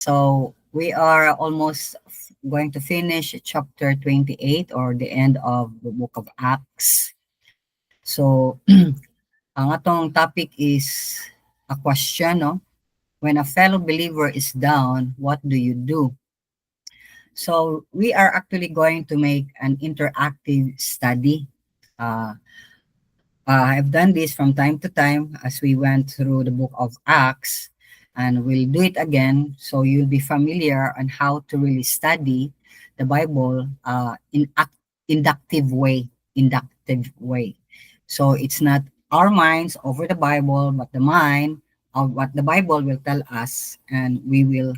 So we are almost going to finish chapter 28 or the end of the book of Acts. So ang atong topic is a question, no? When a fellow believer is down, what do you do? So we are actually going to make an interactive study. Uh, I've done this from time to time as we went through the book of Acts, and we'll do it again so you'll be familiar on how to really study the Bible in inductive way. Inductive way. So it's not our minds over the Bible, but the mind of what the Bible will tell us, and we will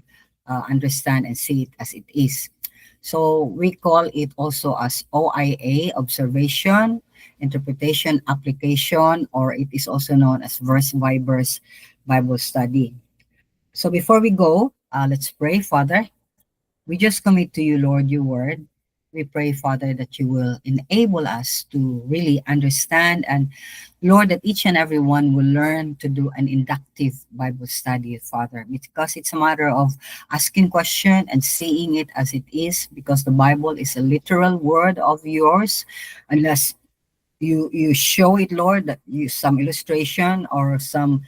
understand and see it as it is. So we call it also as OIA, observation, interpretation, application, or it is also known as verse by verse Bible study. So before we go, let's pray. Father, we just commit to you, Lord, your word. We pray, Father, that you will enable us to really understand, and Lord, that each and every one will learn to do an inductive Bible study, Father, because it's a matter of asking question and seeing it as it is, because the Bible is a literal word of yours, unless you show it, Lord, that you some illustration or some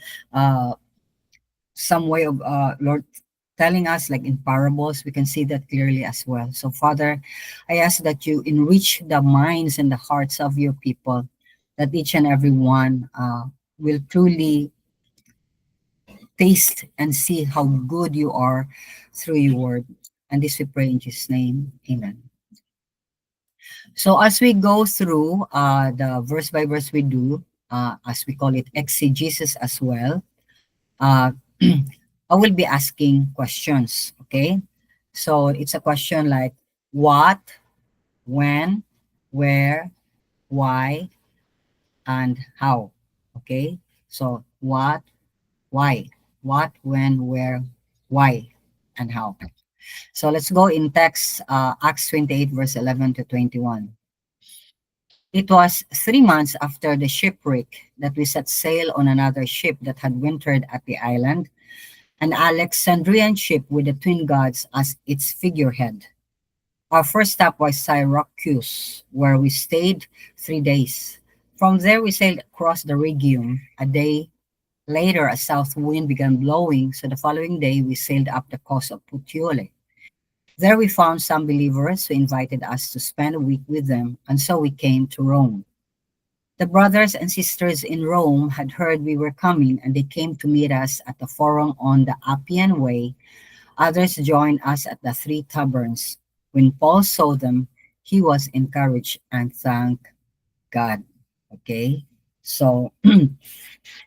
way of Lord telling us, like in parables, we can see that clearly as well. So Father, I ask that you enrich the minds and the hearts of your people, that each and every one will truly taste and see how good you are through your word. And this we pray in Jesus' name. Amen. So as we go through the verse by verse we do, as we call it exegesis as well, uh, I will be asking questions, okay? So it's a question like what, when, where, why, and how, okay? So what, when, where, why, and how. So let's go in text, Acts 28, verse 11 to 21. It was 3 months after the shipwreck that we set sail on another ship that had wintered at the island, an Alexandrian ship with the twin gods as its figurehead. Our first stop was Syracuse, where we stayed 3 days. From there, we sailed across the Rhegium. A day later, a south wind began blowing, so the following day, we sailed up the coast of Puteoli. There, we found some believers who invited us to spend a week with them, and so we came to Rome. The brothers and sisters in Rome had heard we were coming, and they came to meet us at the Forum on the Appian Way. Others joined us at the Three Taverns. When Paul saw them, he was encouraged and thanked God. Okay, so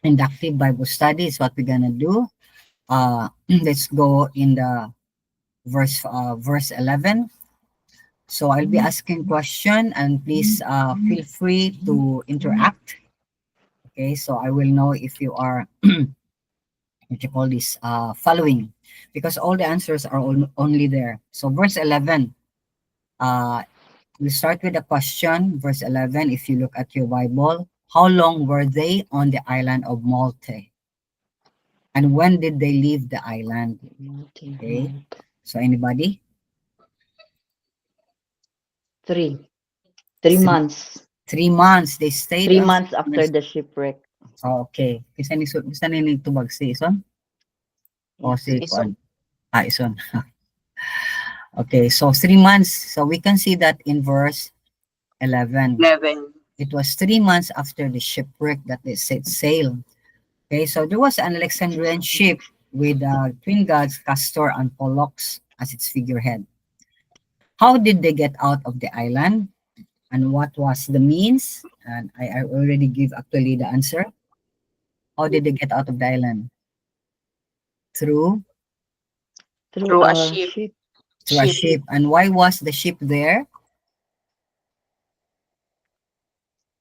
inductive Bible study is what we're gonna do. Let's go in the verse 11. So I'll be asking question, and please feel free to interact. Okay, so I will know if you are what you call this following, because all the answers are only there. So verse 11, uh we start with a question. Verse 11, if you look at your Bible, how long were they on the island of Malta, and when did they leave the island? Okay, so anybody? Three. Three three, months. 3 months they stayed Three on. months after the shipwreck. Okay, isa ni tubag si ison o Yes. si kuan, ison. Okay, so 3 months. So we can see that in verse 11. 11. It was 3 months after the shipwreck that they set sail. Okay, so there was an Alexandrian ship with twin gods Castor and Pollux as its figurehead. How did they get out of the island? And what was the means? And I already give actually the answer. How did they get out of the island? Through Through Through a a ship. ship. a ship. And why was the ship there?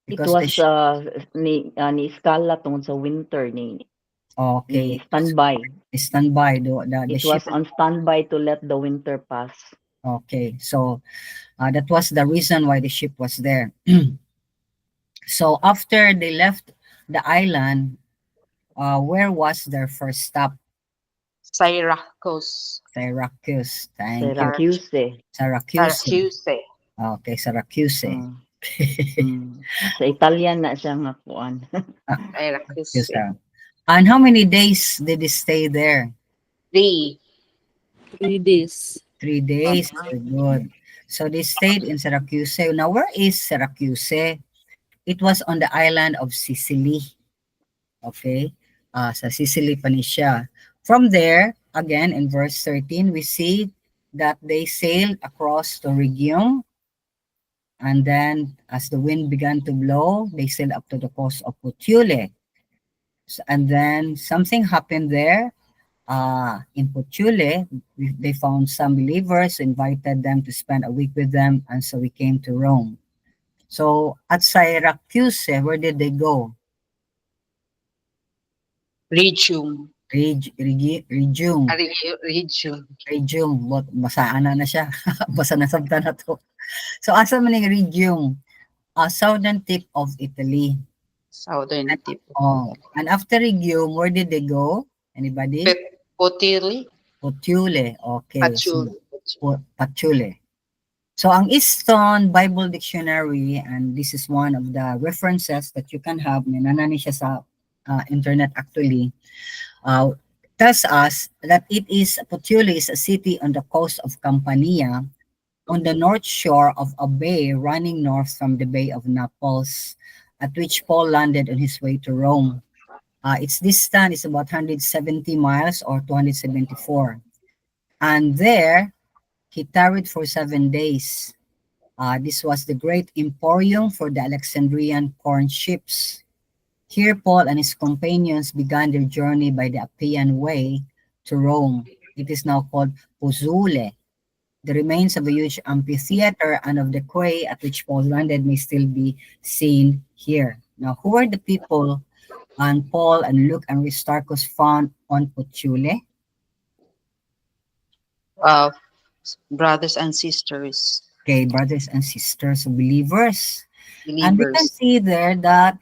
It Because the was ship. ni Scala tungod sa winter ni Okay, standby. standby. The It ship. was on standby to let the winter pass. Okay, so that was the reason why the ship was there. So after they left the island, where was their first stop? Syracuse. Syracuse. Thank you. Syracuse. Syracuse. Syracuse. Okay, Syracuse. Mm. Sa Italian na siya nga kuan. Ah, Syracuse. Syracuse. And how many days did they stay there? 3. 3 days. 3 days. Very good. So they stayed in Syracuse. Now, where is Syracuse? It was on the island of Sicily. Okay? Sa Sicily pa ni siya. From there, again, in verse 13, we see that they sailed across to Rhegium. And then, as the wind began to blow, they sailed up to the coast of Puteoli. And then, something happened there. In Puteoli, they found some believers, invited them to spend a week with them, and so we came to Rome. So, at Syracuse, where did they go? Regium. Regium. Regium. Regium. Basaan na siya. Basa na sabta na to. So, asa man yung Regium? Southern tip of Italy. Southern tip. Oh, and after Regium, where did they go? Anybody? Puteoli. Puteoli. Okay. Patchouli. Patchouli. So, ang Easton Bible Dictionary, and this is one of the references that you can have, nanani siya sa internet actually, tells us that Puteoli is a city on the coast of Campania, on the north shore of a bay running north from the Bay of Naples, at which Paul landed on his way to Rome. Its distance is about 170 miles or 274. And there, he tarried for 7 days. This was the great emporium for the Alexandrian corn ships. Here, Paul and his companions began their journey by the Appian Way to Rome. It is now called Puzzule. The remains of a huge amphitheater and of the quay at which Paul landed may still be seen here. Now, who are the people and Paul and Luke and Aristarchus found on Puteoli? Brothers and sisters. Okay, brothers and sisters, believers. And we can Believers. see there that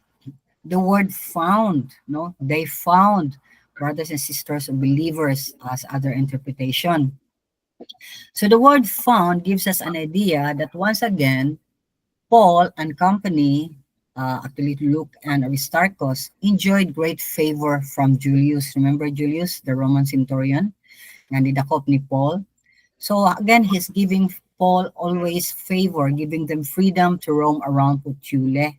the word found, no? They found brothers and sisters of believers as other interpretation. So the word found gives us an idea that once again, Paul and company, actually Luke and Aristarchus, enjoyed great favor from Julius. Remember Julius, the Roman centurion? Nandidakop ni Paul. So again, he's giving Paul always favor, giving them freedom to roam around Puteoli.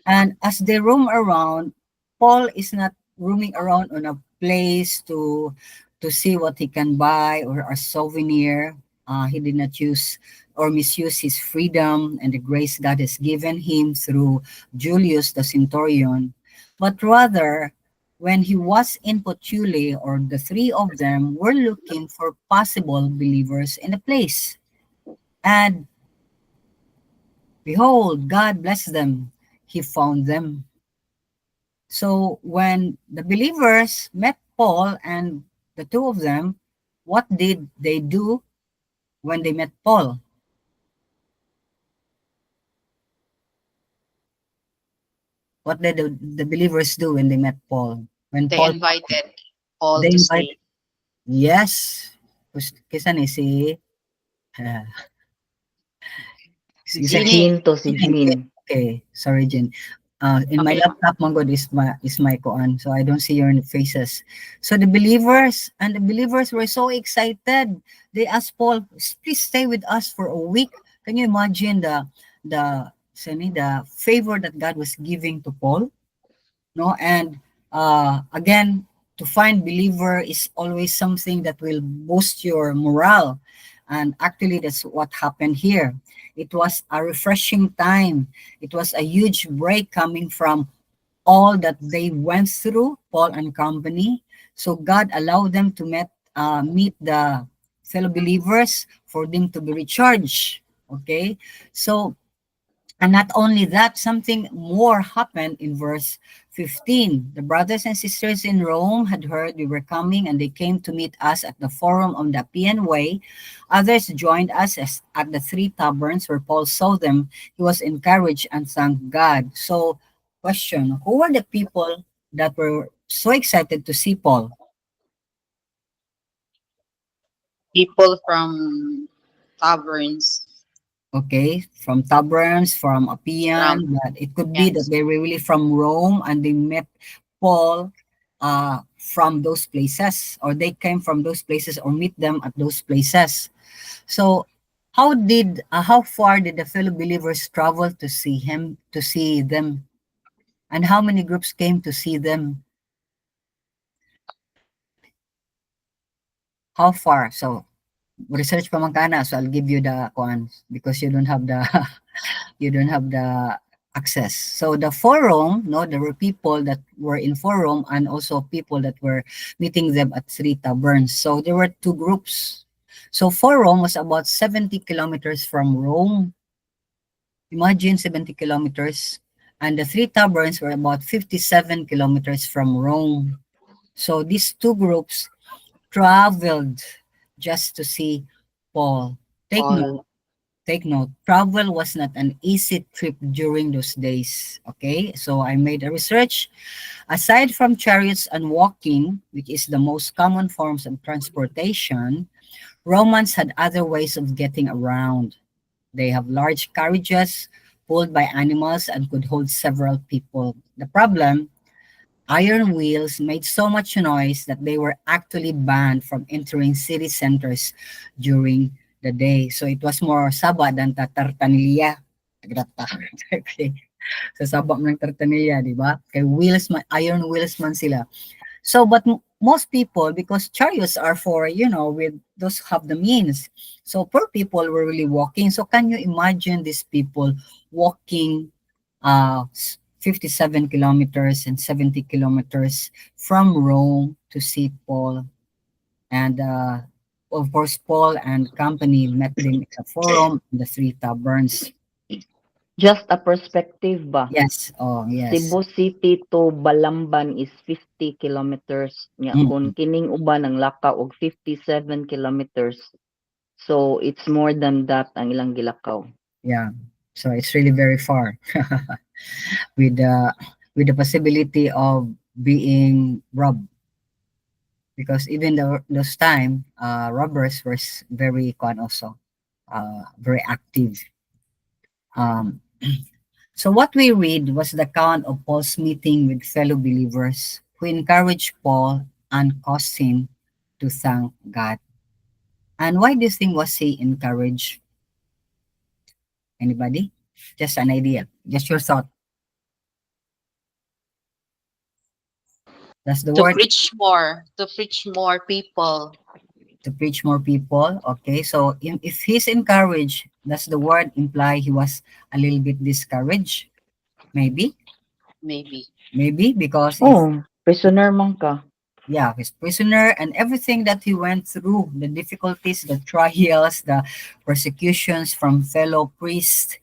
And as they roam around, Paul is not roaming around on a place to see what he can buy or a souvenir. He did not use or misuse his freedom and the grace God has given him through Julius the centurion, but rather when he was in Puteoli, or the three of them were looking for possible believers in the place. And behold, God blessed them. He found them. So when the believers met Paul and the two of them, what did they do when they met Paul? What did the believers do when they met Paul? When They Paul invited Paul They to invited- stay. Yes. Kisa ni si Si si- Jean. Si Jean. Okay, sorry Jen. In my Okay. laptop mangod is my koan, so I don't see your faces. So the believers were so excited. They asked Paul, please stay with us for a week. Can you imagine the favor that God was giving to Paul? No, and again, to find believer is always something that will boost your morale. And actually, that's what happened here. It was a refreshing time. It was a huge break coming from all that they went through, Paul and company. So God allowed them to meet the fellow believers for them to be recharged. Okay, so and not only that, something more happened in verse 15. The brothers and sisters in Rome had heard we were coming, and they came to meet us at the forum on the Appian Way. Others joined us at the three taverns where Paul saw them. He was encouraged and thanked God. So, question, who were the people that were so excited to see Paul? people from taverns, Okay, from taverns, from Appian, from but it could be that yes, they were really from Rome and they met Paul from those places, or they came from those places or meet them at those places. So how far did the fellow believers travel to see him, to see them? And how many groups came to see them? How far? So research pa man kana, so I'll give you the kuan because you don't have the you don't have the access. So the forum, no, there were people that were in forum and also people that were meeting them at three taverns. So there were two groups. So forum was about 70 kilometers from Rome. Imagine 70 kilometers. And the three taverns were about 57 kilometers from Rome. So these two groups traveled just to see Paul. Take note, Paul. take note, travel was not an easy trip during those days. Okay, so I made a research. Aside from chariots and walking, which is the most common forms of transportation, Romans had other ways of getting around. They have large carriages pulled by animals and could hold several people. The problem, iron wheels made so much noise that they were actually banned from entering city centers during the day. So it was more saba than tartanilya. Okay. Sa saba ng tartanilya, di ba? Kay wheels man, iron wheels man sila. So, but most people, because chariots are for, with those who have the means. So poor people were really walking. So can you imagine these people walking 57 kilometers and 70 kilometers from Rome to see Paul? And of course, Paul and company met them at the forum, the three taverns. Just a perspective ba? Yes, oh yes. Cebu City to Balamban is 50 kilometers. Nya Mm, kung kining uban ang lakaw og 57 kilometers. So it's more than that ang ilang gilakaw. yeah. So it's really very far. with the with the possibility of being robbed, because even those time robbers were very also very active. um so what we read was the account of Paul's meeting with fellow believers who encouraged Paul and caused him to thank God. And why this thing was he encouraged? Anybody? Just an idea, just your thought. That's the To word. preach more people. To preach more people. Okay, so if he's encouraged, does the word imply he was a little bit discouraged? Maybe, Maybe. maybe because if Oh, prisoner man ka. yeah, he's prisoner and everything that he went through, the difficulties, the trials, the persecutions from fellow priests.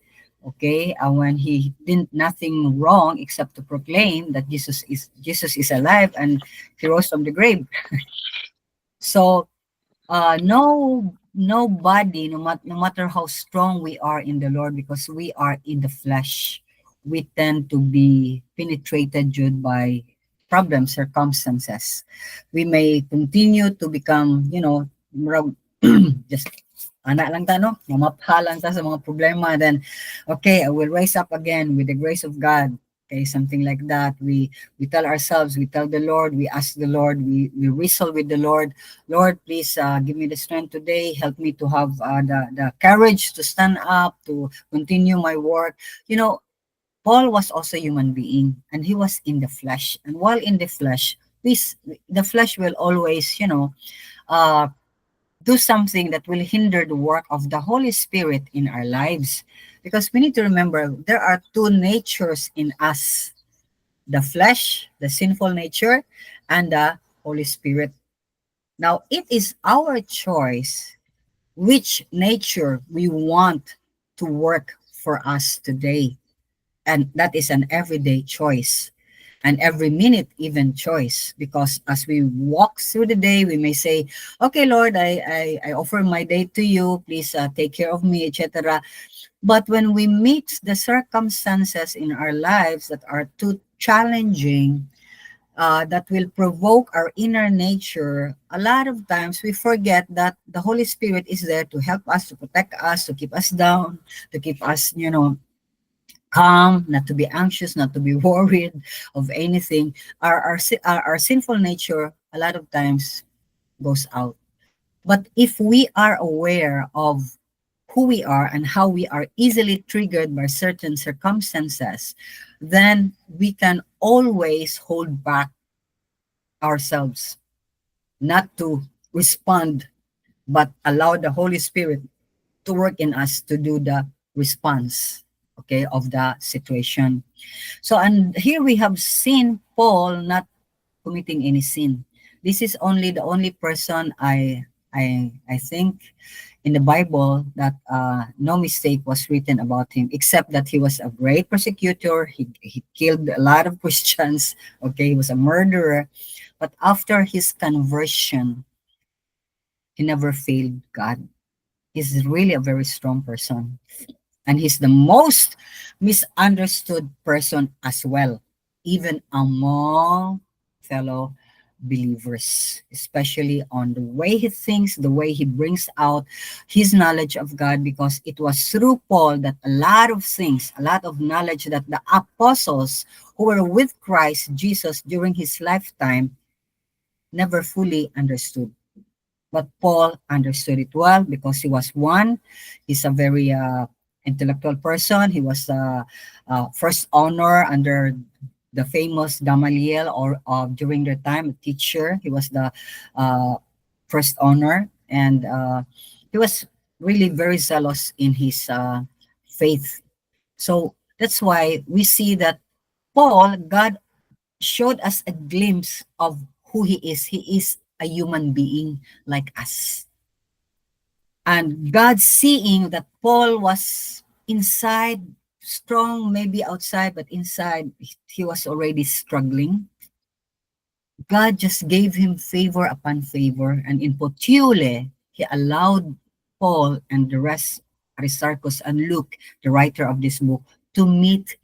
Okay, and when he did nothing wrong except to proclaim that Jesus is alive and he rose from the grave. So nobody, no matter how strong we are in the Lord, because we are in the flesh, we tend to be penetrated due by problems, circumstances. We may continue to become, just anak lang ta, no? Mamapha lang ta sa mga problema. Then, okay, I will rise up again with the grace of God. Okay, something like that. We tell ourselves, we tell the Lord, we ask the Lord, we wrestle with the Lord. Lord, please give me the strength today. Help me to have the courage to stand up, to continue my work. Paul was also a human being and he was in the flesh. And while in the flesh, the flesh will always, uh, do something that will hinder the work of the Holy Spirit in our lives. Because we need to remember there are two natures in us, the flesh, the sinful nature, and the Holy Spirit. Now, it is our choice which nature we want to work for us today. And that is an everyday choice, and every minute even choice, because as we walk through the day we may say, okay Lord, I offer my day to you, please take care of me, etc. But when we meet the circumstances in our lives that are too challenging, that will provoke our inner nature, a lot of times we forget that the Holy Spirit is there to help us, to protect us, to keep us down, to keep us, calm, not to be anxious, not to be worried of anything. Our sinful nature, a lot of times, goes out. But if we are aware of who we are and how we are easily triggered by certain circumstances, then we can always hold back ourselves, not to respond, but allow the Holy Spirit to work in us to do the response, okay, of the situation. So, and here we have seen Paul not committing any sin. This is only the only person I think in the Bible that no mistake was written about him, except that he was a great persecutor. He killed a lot of Christians. Okay, he was a murderer. But after his conversion, he never failed God. He's really a very strong person. And he's the most misunderstood person as well, even among fellow believers, especially on the way he thinks, the way he brings out his knowledge of God, because it was through Paul that a lot of things, a lot of knowledge that the apostles who were with Christ Jesus during his lifetime never fully understood. But Paul understood it well because he was one. He's a very intellectual person. He was first honor under the famous Gamaliel, or during their time, a teacher. He was the first honor, and he was really very zealous in his faith. So that's why we see that Paul, God showed us a glimpse of who he is. He is a human being like us. And God, seeing that Paul was inside strong, maybe outside, but inside he was already struggling, God just gave him favor upon favor. And in Puteoli, he allowed Paul and the rest, Aristarchus and Luke, the writer of this book, to meet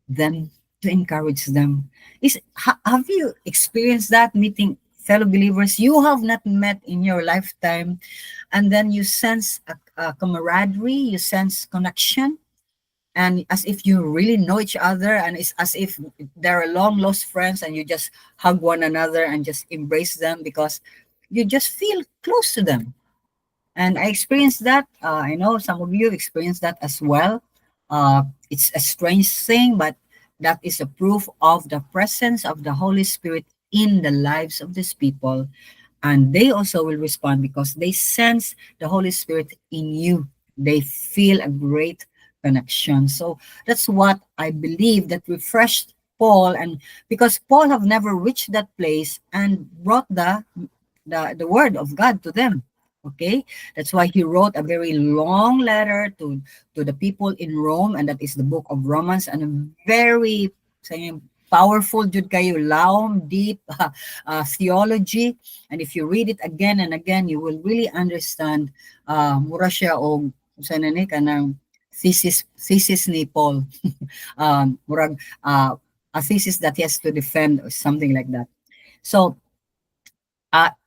them, to encourage them. Have you experienced that, meeting fellow believers you have not met in your lifetime, and then you sense a camaraderie, you sense connection, and as if you really know each other, and it's as if they're long lost friends, and you just hug one another and just embrace them because you just feel close to them. And I experienced that. I know some of you experienced that as well. It's a strange thing, but that is a proof of the presence of the Holy Spirit in the lives of these people. And they also will respond because they sense the Holy Spirit in you. They feel a great connection. So that's what I believe that refreshed Paul. And because Paul have never reached that place and brought the word of God to them. Okay, that's why he wrote a very long letter to the people in Rome, and that is the book of Romans, and a very saying powerful, jud kayo, long, deep theology. And if you read it again and again, you will really understand mura siya o sana ni kanang thesis ni Paul. Murag a thesis that he has to defend or something like that. So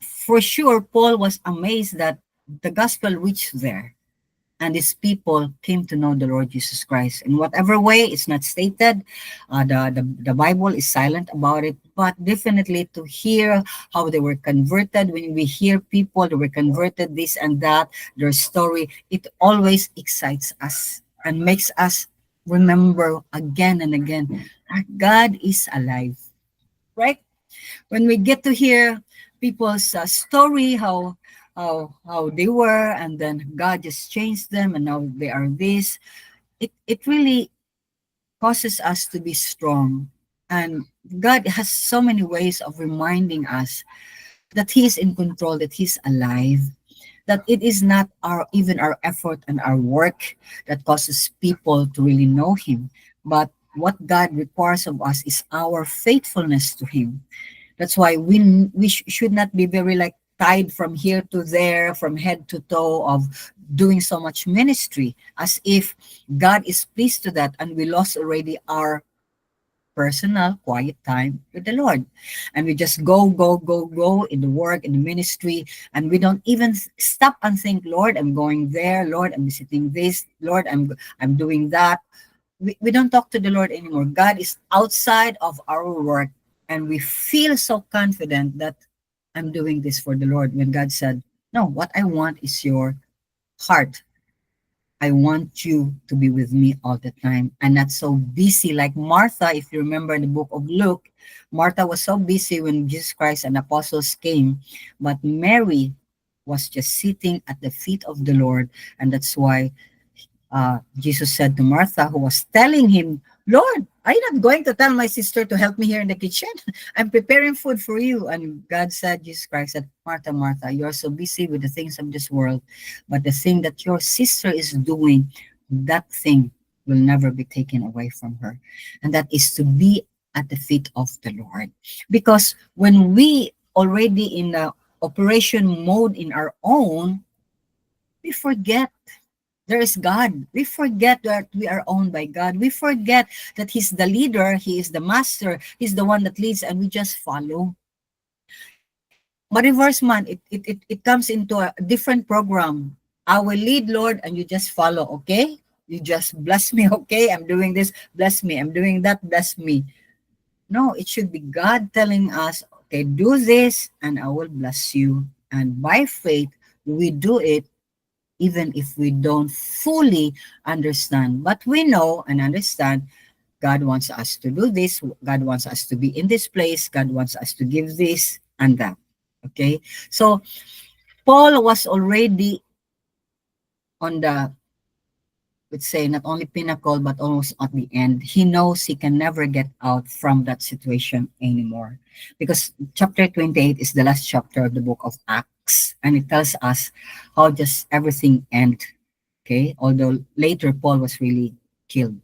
for sure, Paul was amazed that the gospel reached there, and these people came to know the Lord Jesus Christ. In whatever way, it's not stated. The Bible is silent about it, but definitely to hear how they were converted, when we hear people that were converted, this and that, their story, it always excites us and makes us remember again and again that God is alive, right? When we get to hear people's story, how they were, and then God just changed them, and now they are this. It really causes us to be strong, and God has so many ways of reminding us that He is in control, that He's alive, that it is not even our effort and our work that causes people to really know Him, but what God requires of us is our faithfulness to Him. That's why we should not be very like tied from here to there, from head to toe of doing so much ministry, as if God is pleased to that and we lost already our personal, quiet time with the Lord. And we just go in the work, in the ministry, and we don't even stop and think, Lord, I'm going there, Lord, I'm visiting this, Lord, I'm doing that. We don't talk to the Lord anymore. God is outside of our work, and we feel so confident that I'm doing this for the Lord, when God said, no, what I want is your heart. I want you to be with me all the time and not so busy like Martha. If you remember in the book of Luke, Martha was so busy when Jesus Christ and apostles came, but Mary was just sitting at the feet of the Lord. And that's why Jesus said to Martha, who was telling him, Lord, are you not going to tell my sister to help me here in the kitchen? I'm preparing food for you. And God said, Jesus Christ said, Martha, Martha, you are so busy with the things of this world, but the thing that your sister is doing, that thing will never be taken away from her. And that is to be at the feet of the Lord. Because when we already in the operation mode in our own, we forget there is God. We forget that we are owned by God. We forget that He's the leader, He is the master, He's the one that leads, and we just follow. But reverse man, it comes into a different program. I will lead, Lord, and you just follow, okay? You just bless me, okay? I'm doing this, bless me. I'm doing that, bless me. No, it should be God telling us, okay, do this, and I will bless you. And by faith, we do it, even if we don't fully understand. But we know and understand God wants us to do this. God wants us to be in this place. God wants us to give this and that. Okay? So, Paul was already on the, let's say, not only pinnacle, but almost at the end. He knows he can never get out from that situation anymore. Because chapter 28 is the last chapter of the book of Acts. And it tells us how just everything ended. Okay? Although later Paul was really killed.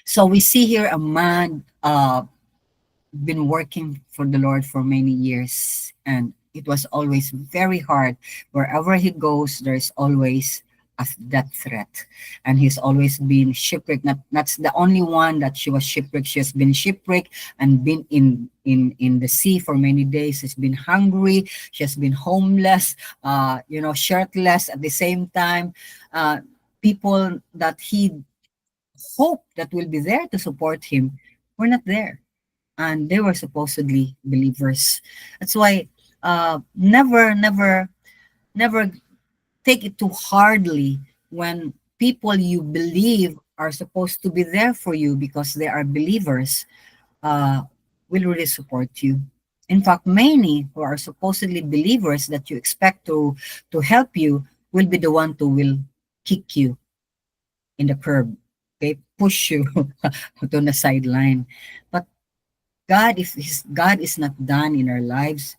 So we see here a man been working for the Lord for many years, and it was always very hard. Wherever he goes, there's always a death threat, and he's always been shipwrecked. That's the only one that she was shipwrecked. She has been shipwrecked and been in the sea for many days. She's been hungry. She has been homeless. Shirtless at the same time. People that he hoped that will be there to support him were not there, and they were supposedly believers. That's why never take it too hardly when people you believe are supposed to be there for you because they are believers will really support you. In fact, many who are supposedly believers that you expect to help you will be the one who will kick you in the curb, okay, push you to the sideline. But God, if God is not done in our lives,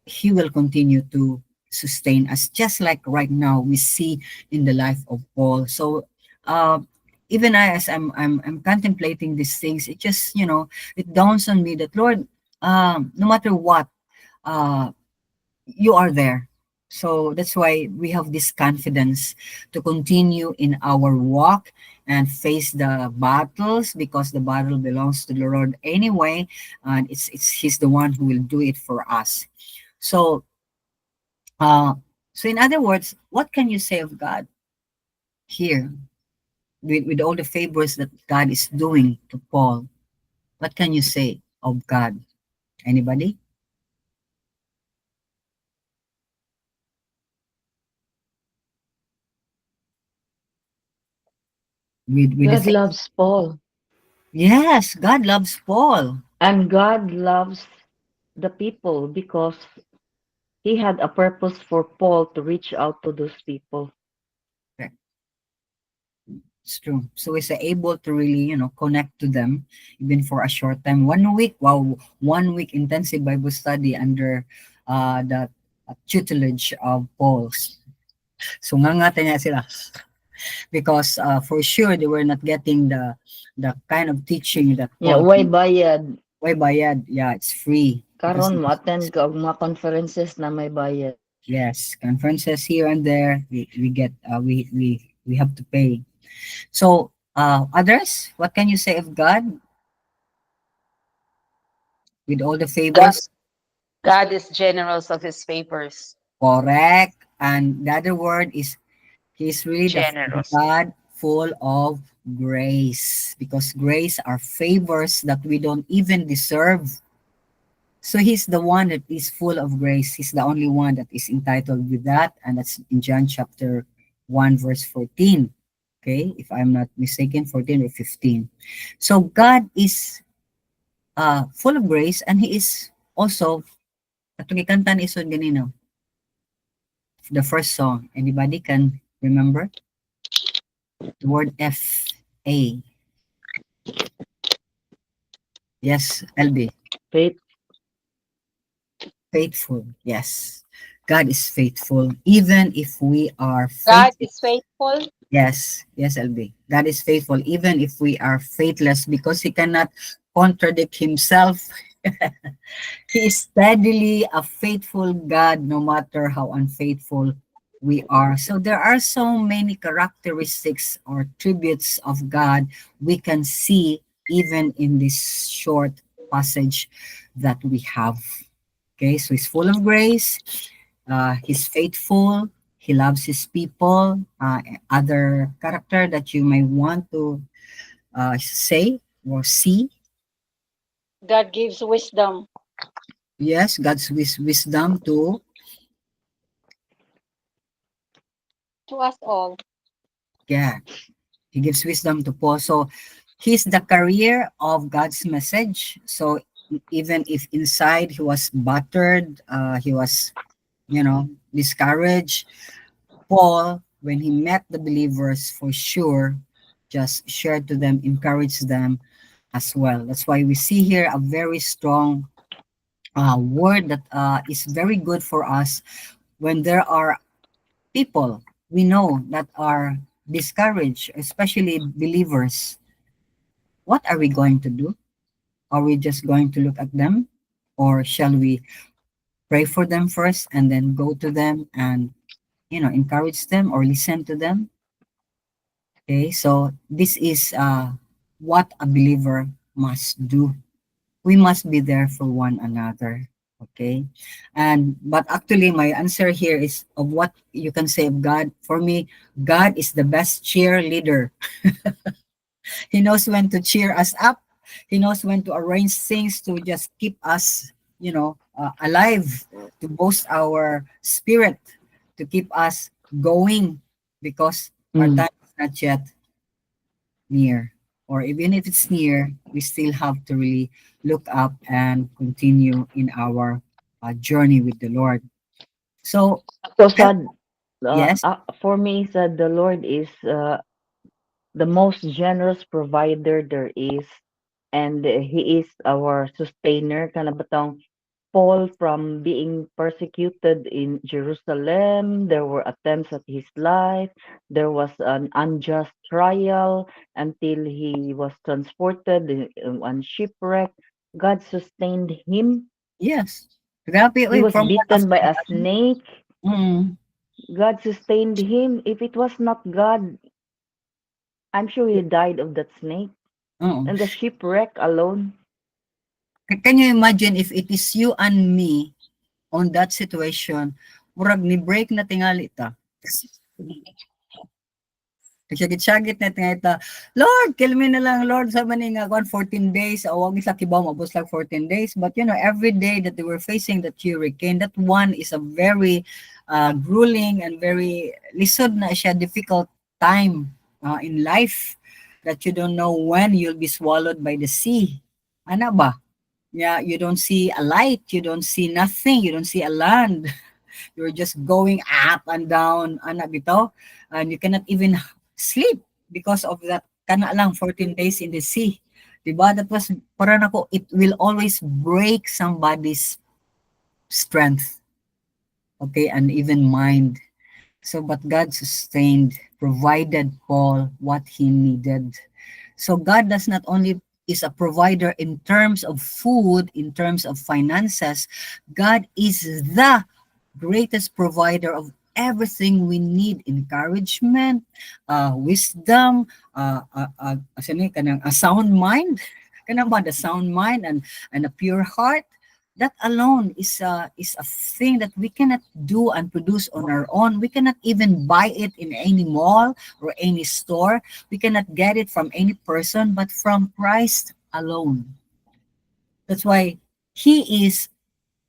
He will continue to sustain us, just like right now we see in the life of Paul. So, even as I'm contemplating these things, it just it dawns on me that Lord, no matter what, you are there. So that's why we have this confidence to continue in our walk and face the battles, because the battle belongs to the Lord anyway, and it's He's the one who will do it for us. So, so in other words, what can you say of God here with all the favors that God is doing to Paul? What can you say of God? Anybody? With the God loves Paul, yes, God loves Paul. and God loves the people because he had a purpose for Paul to reach out to those people. It's true. So he's able to really, connect to them even for a short time. 1 week, wow, 1 week intensive Bible study under the tutelage of Paul. So ngangatan niya sila because for sure they were not getting the kind of teaching that Yeah, Paul. why bayad? Why bayad? Yeah, it's free. Because Karon mo-attend ka og mga conferences na may bayad. yes, conferences here and there we get we have to pay. So Others, what can you say of God with all the God, favors? God is generous of his favors. Correct. And the other word is He's really the Generous. God full of grace, because grace are favors that we don't even deserve. So he's the one that is full of grace. He's the only one that is entitled with that. And that's in John chapter 1, verse 14. Okay, if I'm not mistaken, 14 or 15. So God is full of grace, and He is also, katong ikantan isod ganino, the first song. Anybody can remember? The word F-A. Yes, LB. Faith, Faithful. Yes. God is faithful. Even if we are God faithful. is faithful. Yes. Yes, LB. God is faithful even if we are faithless, because He cannot contradict Himself. He is steadily a faithful God no matter how unfaithful we are. So there are so many characteristics or tributes of God we can see even in this short passage that we have. Okay, so He's full of grace, He's faithful, He loves His people. Other character that you may want to say or see. God gives wisdom. Yes, God's wisdom to, To us all. yeah, He gives wisdom to Paul. So he's the carrier of God's message. So even if inside he was battered, he was, discouraged, Paul, when he met the believers, for sure, just shared to them, encouraged them as well. That's why we see here a very strong word that is very good for us when there are people we know that are discouraged, especially believers. What are we going to do? Are we just going to look at them? Or shall we pray for them first and then go to them and, encourage them or listen to them? Okay, so this is what a believer must do. We must be there for one another. Okay, but actually, my answer here is of what you can say of God. For me, God is the best cheerleader. He knows when to cheer us up. He knows when to arrange things to just keep us, alive, to boost our spirit, to keep us going, because our mm, time is not yet near. Or even if it's near, we still have to really look up and continue in our journey with the Lord. So, so tell, sad. yes, For me, sad, the Lord is the most generous provider there is, and He is our sustainer. Kana batang Paul, from being persecuted in Jerusalem, there were attempts at his life. There was an unjust trial until he was transported on shipwreck. God sustained him. yes. Grabe, He oy, was from what bitten by a snake. mm, God sustained him. If it was not God, I'm sure he died of that snake. oo. And the shipwreck alone. Can you imagine if it is you and me on that situation, murag ni break na tingali ta. Nagsagit-sagit na tingali ta. Lord, kill me na lang, Lord, sa maning 14 days. O wag isa kibaw, mabos lang 14 days. But every day that they were facing that hurricane, that one is a very grueling and very lisod na siya, difficult time in life, that you don't know when you'll be swallowed by the sea. Ano ba? Yeah, you don't see a light, you don't see nothing, you don't see a land. You're just going up and down, anak bitaw, and you cannot even sleep because of that kana lang 14 days in the sea. Diba? That was para nako, it will always break somebody's strength, okay, and even mind. So, but God sustained, provided Paul what he needed. So God does not only is a provider in terms of food, in terms of finances, God is the greatest provider of everything we need: encouragement, wisdom, a sound mind, kanang ba, the sound mind and a pure heart. That alone is a thing that we cannot do and produce on our own. We cannot even buy it in any mall or any store. We cannot get it from any person, but from Christ alone. That's why He is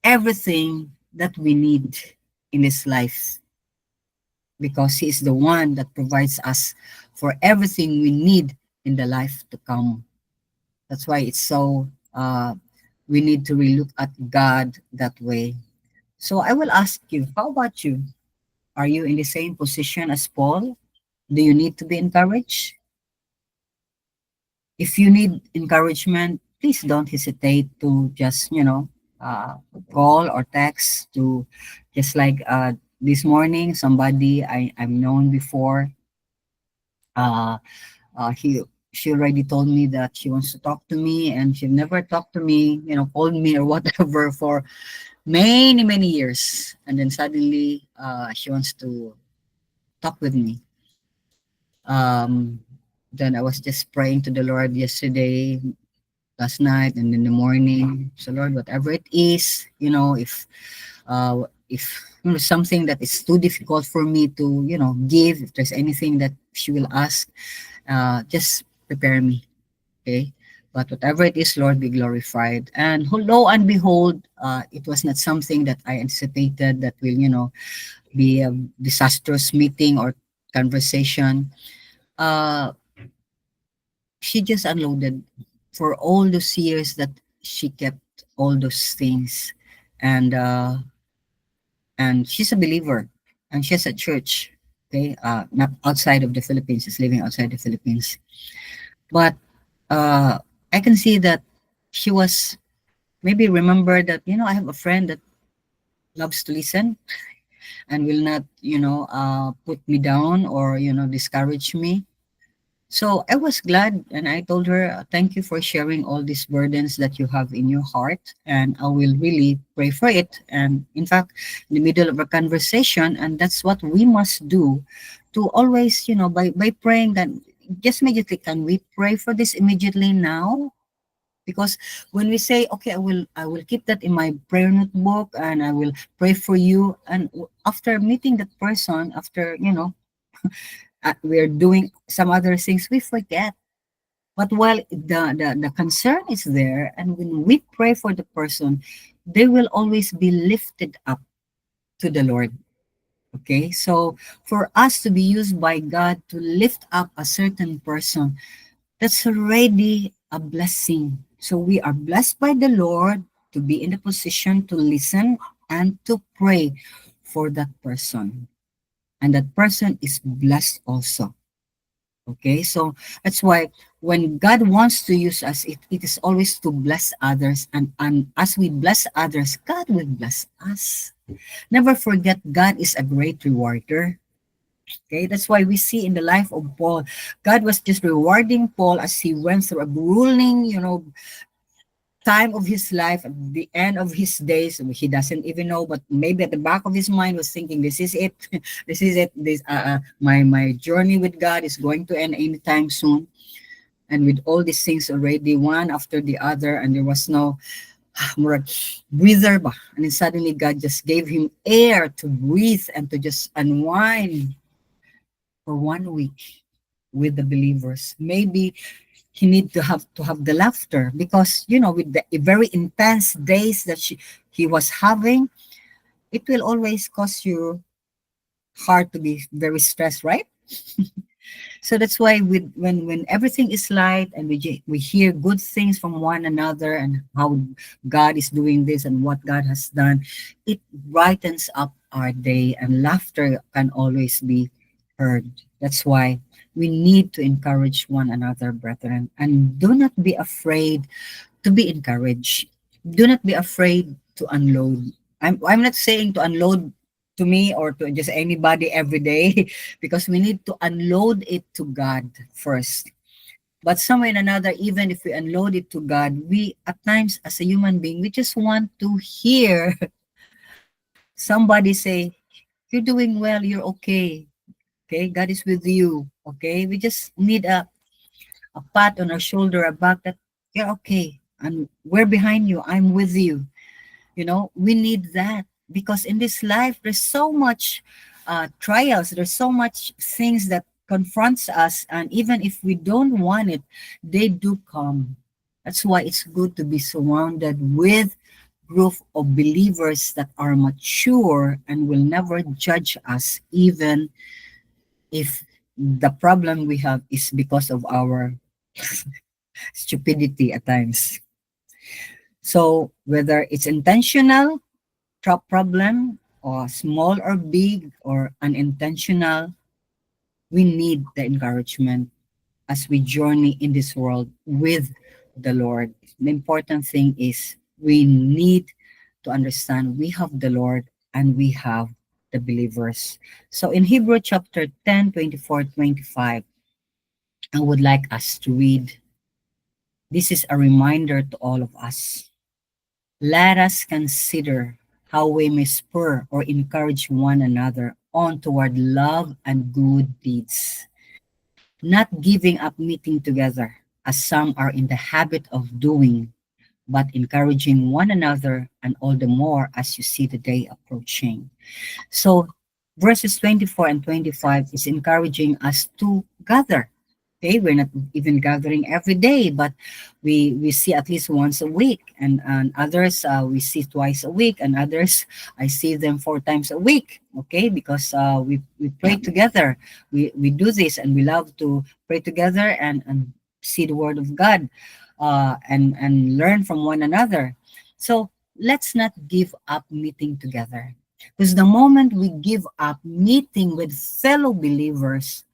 everything that we need in this life, because He is the one that provides us for everything we need in the life to come. That's why it's so, we need to relook at God that way. So I will ask you, how about you? Are you in the same position as Paul? Do you need to be encouraged? If you need encouragement, please don't hesitate to just, call or text to, just like this morning, somebody I've known before, uh, he she already told me that she wants to talk to me, and she never talked to me, called me or whatever for many, many years. And then suddenly she wants to talk with me. Um, then I was just praying to the Lord yesterday, last night, and in the morning. So Lord, whatever it is, if something that is too difficult for me to, give, if there's anything that she will ask, just prepare me, okay? But whatever it is, Lord, be glorified. And lo and behold, it was not something that I anticipated that will, be a disastrous meeting or conversation. Uh, she just unloaded for all those years that she kept all those things, and she's a believer, and she's at church. Okay, not outside of the Philippines. She's living outside the Philippines, but uh, I can see that she was maybe remember that, I have a friend that loves to listen and will not, put me down or, discourage me. So I was glad, and I told her, thank you for sharing all these burdens that you have in your heart, and I will really pray for it. And in fact, in the middle of a conversation, and that's what we must do, to always, by praying, that just immediately, can we pray for this immediately now? Because when we say, okay, I will keep that in my prayer notebook, and I will pray for you, and after meeting that person, after, we're doing some other things, we forget. But while the concern is there, and when we pray for the person, they will always be lifted up to the Lord. Okay, so for us to be used by God to lift up a certain person, that's already a blessing. So we are blessed by the Lord to be in the position to listen and to pray for that person. And that person is blessed also. Okay, so that's why when God wants to use us, it is always to bless others. And as we bless others, God will bless us. Never forget, God is a great rewarder. Okay, that's why we see in the life of Paul, God was just rewarding Paul as he went through a grueling, time of his life, at the end of his days. He doesn't even know, but maybe at the back of his mind was thinking, this is it. This is it. This my journey with God is going to end anytime soon. And with all these things already, one after the other, and there was no murag, breather ba? And then suddenly God just gave him air to breathe and to just unwind for 1 week with the believers. Maybe he need to have the laughter, because with the very intense days that he was having, it will always cause you heart to be very stressed, right? So that's why when everything is light, and we hear good things from one another, and how God is doing this and what God has done, it brightens up our day, and laughter can always be heard. That's why we need to encourage one another, brethren, and do not be afraid to be encouraged. Do not be afraid to unload. I'm not saying to unload to me or to just anybody every day, because we need to unload it to God first. But somewhere in another, even if we unload it to God, we at times as a human being, we just want to hear somebody say, you're doing well, you're okay. Okay, God is with you. Okay, we just need a pat on our shoulder, a back that you're okay. And we're behind you. I'm with you. You know, we need that because in this life, there's so much trials. There's so much things that confronts us. And even if we don't want it, they do come. That's why it's good to be surrounded with group of believers that are mature and will never judge us, even if the problem we have is because of our stupidity at times. So whether it's intentional problem or small or big or unintentional, we need the encouragement as we journey in this world with the Lord. The important thing is we need to understand we have the Lord and we have the believers. So in Hebrew chapter 10, 24, 25, I would like us to read. This is a reminder to all of us. Let us consider how we may spur or encourage one another on toward love and good deeds, not giving up meeting together, as some are in the habit of doing, but encouraging one another, and all the more as you see the day approaching. So, verses 24 and 25 is encouraging us to gather. Okay, we're not even gathering every day, but we see at least once a week, and others we see twice a week, and others I see them 4 times a week. Okay, because we pray together, we do this, and we love to pray together and see the Word of God, and learn from one another. So let's not give up meeting together, because the moment we give up meeting with fellow believers,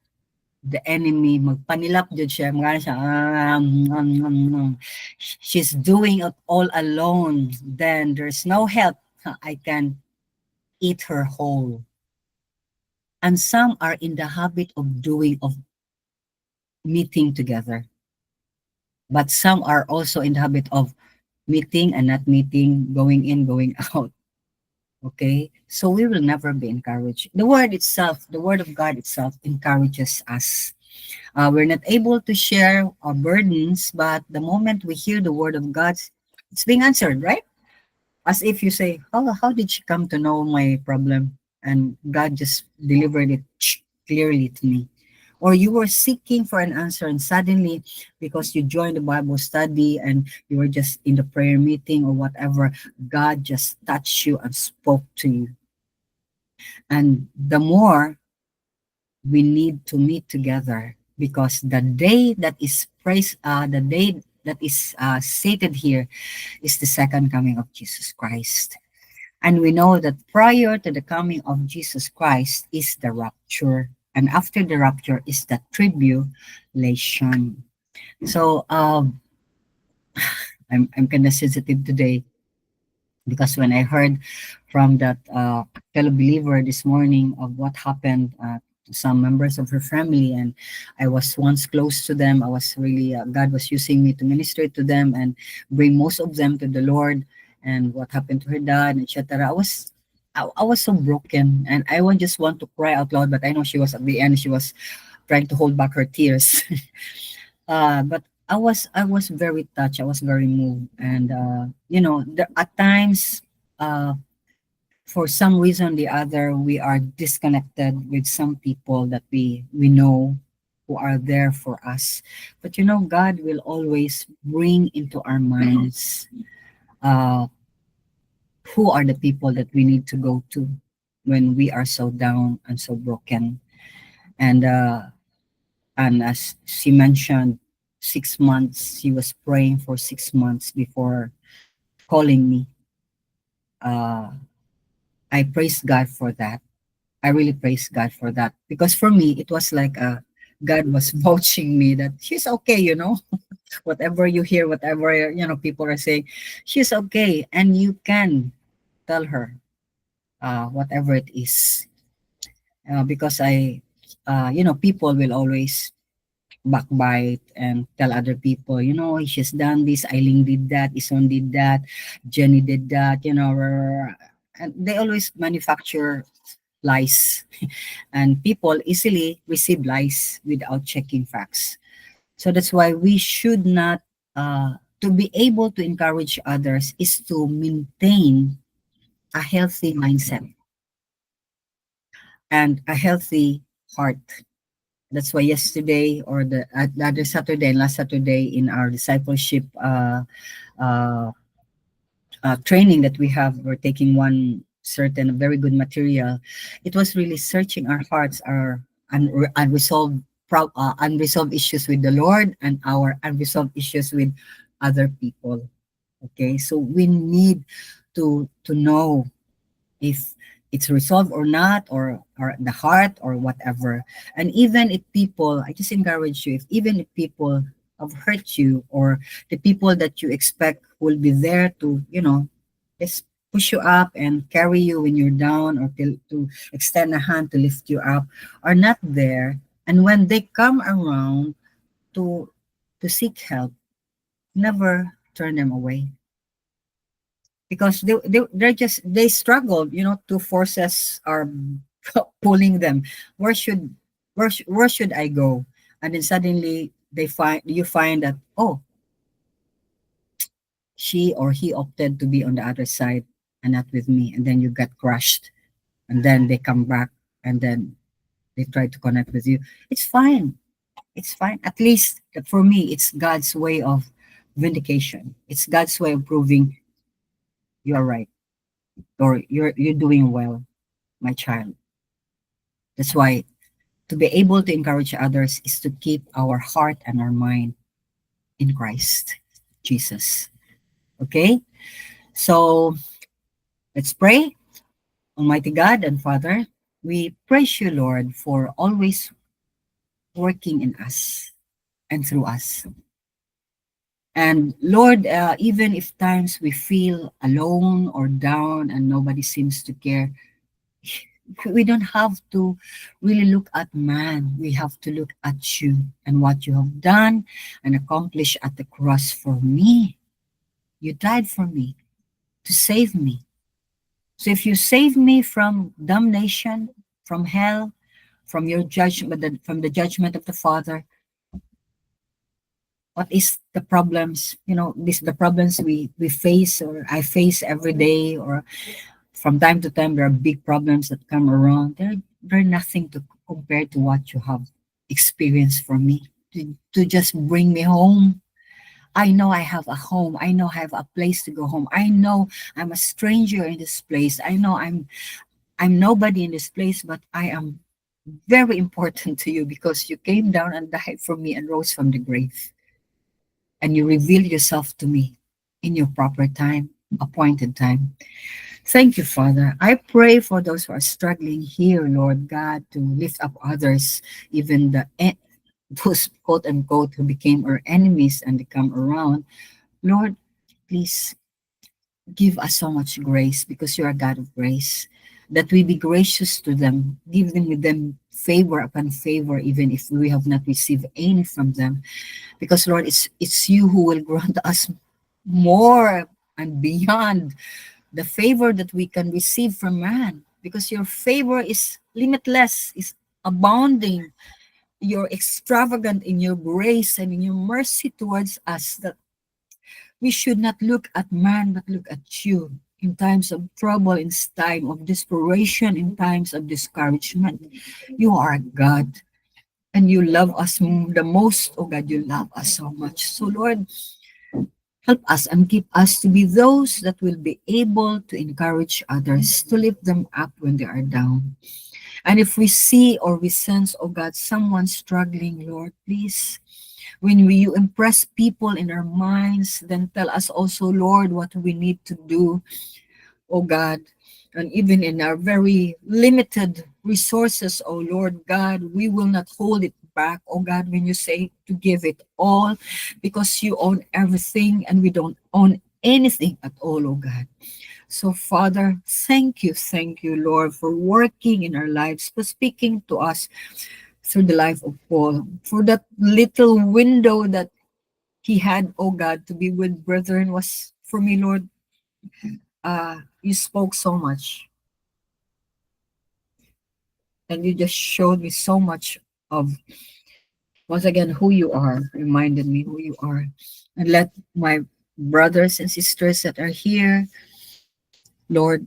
the enemy magpanilap jud siya mga siya she's doing it all alone, then there's no help. I can eat her whole. And some are in the habit of meeting together, but some are also in the habit of meeting and not meeting, going in, going out. Okay, so we will never be encouraged. The word itself, the word of God itself encourages us. We're not able to share our burdens, but the moment we hear the word of God, it's being answered, right? As if you say, how did she come to know my problem? And God just delivered it clearly to me. Or you were seeking for an answer, and suddenly, because you joined the Bible study and you were just in the prayer meeting or whatever, God just touched you and spoke to you. And the more we need to meet together, because the day that is the day that is stated here is the second coming of Jesus Christ. And we know that prior to the coming of Jesus Christ is the rapture. And after the rapture is the tribulation. So I'm kind of sensitive today, because when I heard from that fellow believer this morning of what happened to some members of her family, and I was once close to them, I was really God was using me to minister to them and bring most of them to the Lord, and what happened to her dad, etc. I was so broken, and I just want to cry out loud, but I know she was at the end, she was trying to hold back her tears. But I was very touched. I was very moved, and at times, uh, for some reason or the other, we are disconnected with some people that we know who are there for us. But God will always bring into our minds uh, who are the people that we need to go to when we are so down and so broken. And as she mentioned, 6 months, she was praying for 6 months before calling me. Uh, I praise God for that. I really praise God for that, because for me, it was like God was vouching me that she's okay. Whatever you hear, whatever, people are saying, she's okay. And you can tell her whatever it is. Because people will always backbite and tell other people, she's done this, Eileen did that, Ison did that, Jenny did that, and they always manufacture lies, and people easily receive lies without checking facts. So that's why we should not, to be able to encourage others, is to maintain a healthy mindset and a healthy heart. That's why yesterday, or the other Saturday and last Saturday in our discipleship uh, training that we have, we're taking one certain very good material. It was really searching our hearts, our unresolved unresolved issues with the Lord and our unresolved issues with other people. Okay, so we need to know if it's resolved or not, or the heart or whatever. And even if people, I just encourage you, if even if people have hurt you, or the people that you expect will be there to, just push you up and carry you when you're down, or to extend a hand to lift you up, are not there. And when they come around to seek help, never turn them away, because they struggled, two forces are pulling them. Where should I go? And then suddenly you find that, oh, she or he opted to be on the other side and not with me, and then you got crushed, and then they come back, and then they try to connect with you. It's fine. It's fine. At least for me, it's God's way of vindication. It's God's way of proving you are right, or you're doing well, my child. That's why to be able to encourage others is to keep our heart and our mind in Christ Jesus. Okay? So let's pray. Almighty God and Father, we praise you, Lord, for always working in us and through us. And Lord, even if times we feel alone or down and nobody seems to care, we don't have to really look at man. We have to look at you and what you have done and accomplished at the cross for me. You died for me to save me. So if you save me from damnation, from hell, from your judgment, from the judgment of the Father, what is the problems? The problems we face, or I face every day, or from time to time there are big problems that come around. They're nothing to compare to what you have experienced for me, to just bring me home. I know I have a home. I know I have a place to go home. I know I'm a stranger in this place. I know I'm nobody in this place, but I am very important to you, because you came down and died for me and rose from the grave. And you revealed yourself to me in your proper time, appointed time. Thank you, Father. I pray for those who are struggling here, Lord God, to lift up others, even those quote unquote who became our enemies and they come around. Lord, please give us so much grace, because you are God of grace, that we be gracious to them, give them with them favor upon favor, even if we have not received any from them. Because Lord, it's you who will grant us more and beyond the favor that we can receive from man, because your favor is limitless, is abounding. You're extravagant in your grace and in your mercy towards us, that we should not look at man but look at you in times of trouble, in time of desperation, in times of discouragement. You are God, and you love us the most. Oh God, you love us so much. So Lord, help us and keep us to be those that will be able to encourage others, to lift them up when they are down. And if we see or we sense, oh God, someone struggling, Lord, please, when you impress people in our minds, then tell us also, Lord, what we need to do, oh God. And even in our very limited resources, oh Lord God, we will not hold it back, oh God, when you say to give it all, because you own everything and we don't own anything at all, oh God. So, Father, thank you, Lord, for working in our lives, for speaking to us through the life of Paul, for that little window that he had, oh God, to be with brethren was for me, Lord. You spoke so much. And you just showed me so much of, once again, who you are, reminded me who you are. And let my brothers and sisters that are here, Lord,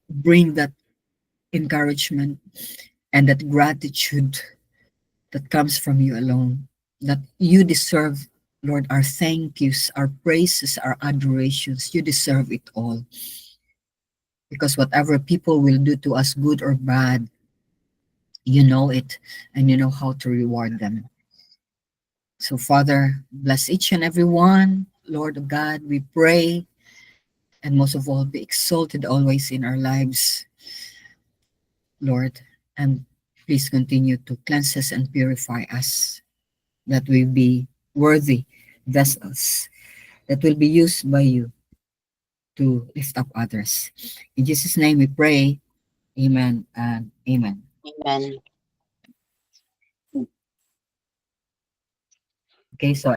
bring that encouragement and that gratitude that comes from you alone, that you deserve, Lord, our thank yous, our praises, our adorations. You deserve it all. Because whatever people will do to us, good or bad, you know it and you know how to reward them. So, Father, bless each and every one. Lord of God, we pray, and most of all, be exalted always in our lives, Lord. And please continue to cleanse us and purify us, that we be worthy vessels that will be used by you to lift up others. In Jesus' name we pray. Amen and amen. Amen. Okay, so